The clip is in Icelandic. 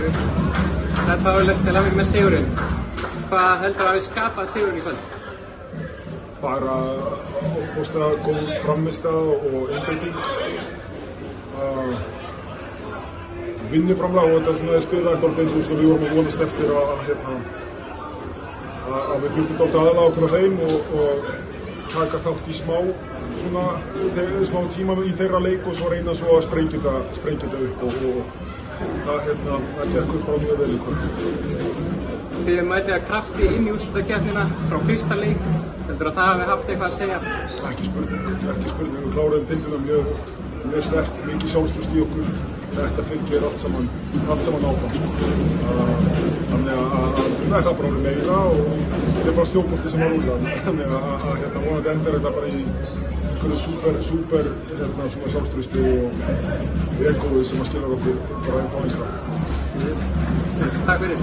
Þetta var vel til að vera með sigurinn. Hvað heldur að hafi skapað sigurinn í kvöld? Bara óbúslega góð frammistaða og einbeiting. Vinnuframlag og þetta svona spilaðist á eins og við vorum að vonast eftir að við þurftum dálítið aðlaga okkur á þeim og taka þátt í smá tíma í þeirra leik og svo reyna svo að sprengja þetta upp og það gekk upp bara mjög vel í kvöld. Þið mætið að krafti inn í úrslitakeppnina frá fyrsta leik. Heldur að það hafi haft eitthvað að segja? Ekki spurning. Við kláruðum deildina mjög sterkt, mikið sjálfstraust í okkur. Þetta fylgir allt saman áfram. Þannig að það er bara meira og þetta er bara snjóbolti sem var úr. Þannig að vonandi endar þetta bara í einhverju súper svona sjálfstrausti og egóið sem að skilja okkur bara einn á einstaklega. Takk fyrir.